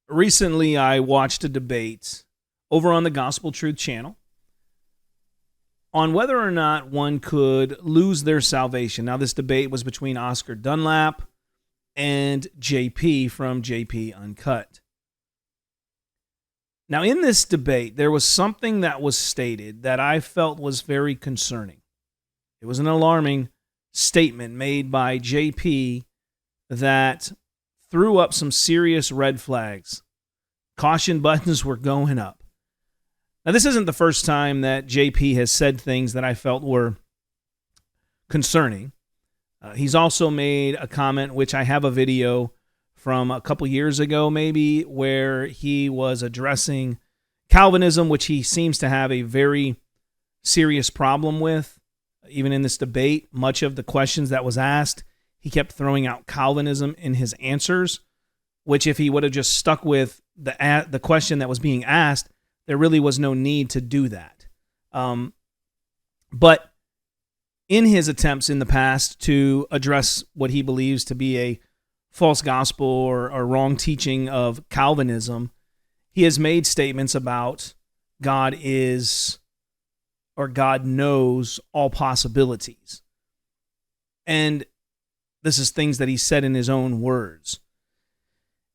Recently, I watched a debate over on the Gospel Truth channel on whether or not one could lose their salvation. Now, this debate was between Oscar Dunlap and JP from JP Uncut. Now, in this debate, there was something that was stated that I felt was very concerning. It was an alarming statement made by JP that threw up some serious red flags. Caution buttons were going up. Now, this isn't the first time that JP has said things that I felt were concerning. He's also made a comment, which I have a video from a couple years ago maybe, where he was addressing Calvinism, which he seems to have a very serious problem with. Even in this debate, much of the questions that was asked, he kept throwing out Calvinism in his answers, which if he would have just stuck with the question that was being asked, there really was no need to do that. But in his attempts in the past to address what he believes to be a false gospel or wrong teaching of Calvinism, he has made statements about God is or God knows all possibilities. And this is things that he said in his own words,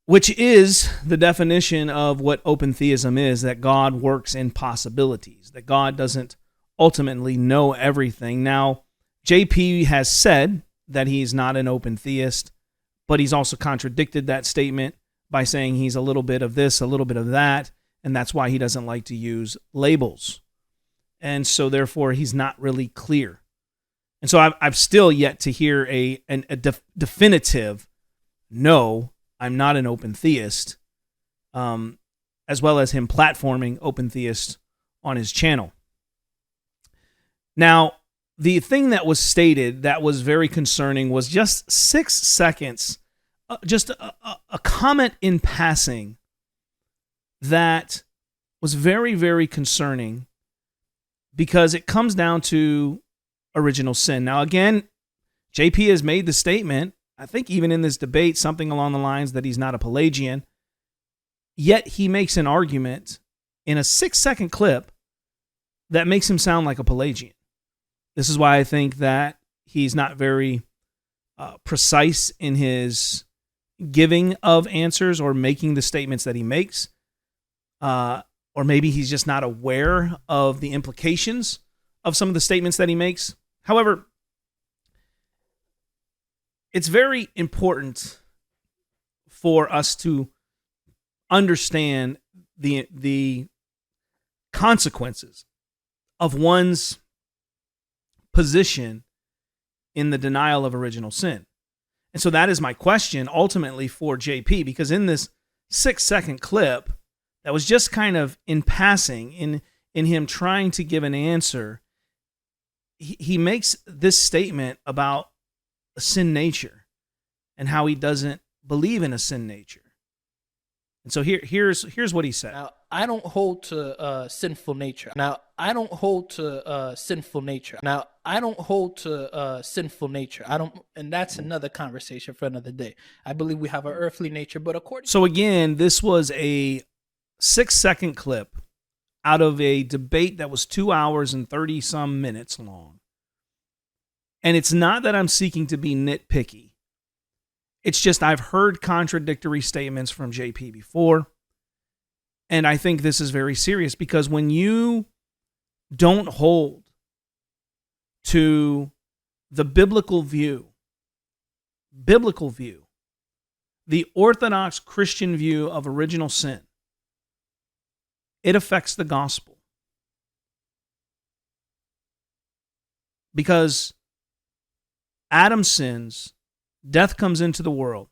which is the definition of what open theism is, that God works in possibilities, that God doesn't ultimately know everything. Now, JP has said that he's not an open theist, but he's also contradicted that statement by saying he's a little bit of this, a little bit of that, and that's why he doesn't like to use labels. And so, therefore, he's not really clear. And so I've still yet to hear a definitive, no, I'm not an open theist, as well as him platforming open theists on his channel. Now, the thing that was stated that was very concerning was just 6 seconds, just a comment in passing that was very, very concerning because it comes down to original sin. Now, again, JP has made the statement, I think even in this debate, something along the lines that he's not a Pelagian, yet he makes an argument in a 6-second clip that makes him sound like a Pelagian. This is why I think that he's not very precise in his giving of answers or making the statements that he makes. Or maybe he's just not aware of the implications of some of the statements that he makes. However, it's very important for us to understand the consequences of one's position in the denial of original sin. And so that is my question ultimately for JP, because in this 6-second clip that was just kind of in passing, in him trying to give an answer, he makes this statement about a sin nature and how he doesn't believe in a sin nature. And so here's what he said. Now, I don't hold to sinful nature. Now, I don't hold to sinful nature. Now, I don't hold to sinful nature. I don't, and that's another conversation for another day. I believe we have an earthly nature, but according. So again, this was a 6-second clip out of a debate that was 2 hours and 30 some minutes long. And it's not that I'm seeking to be nitpicky. It's just I've heard contradictory statements from JP before. And I think this is very serious because when you don't hold to the biblical view, the Orthodox Christian view of original sin, it affects the gospel. Because Adam sins, death comes into the world,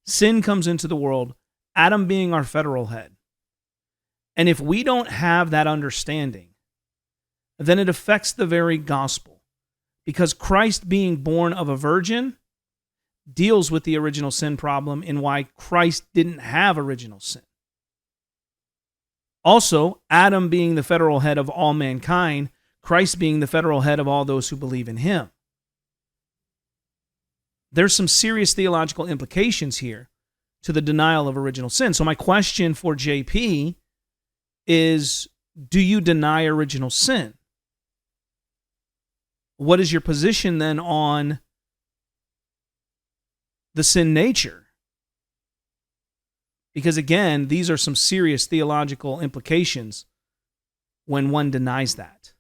sin comes into the world, Adam being our federal head. And if we don't have that understanding, then it affects the very gospel. Because Christ being born of a virgin deals with the original sin problem and why Christ didn't have original sin. Also, Adam being the federal head of all mankind, Christ being the federal head of all those who believe in him. There's some serious theological implications here to the denial of original sin. So my question for JP is, do you deny original sin? What is your position then on the sin nature? Because again, these are some serious theological implications when one denies that.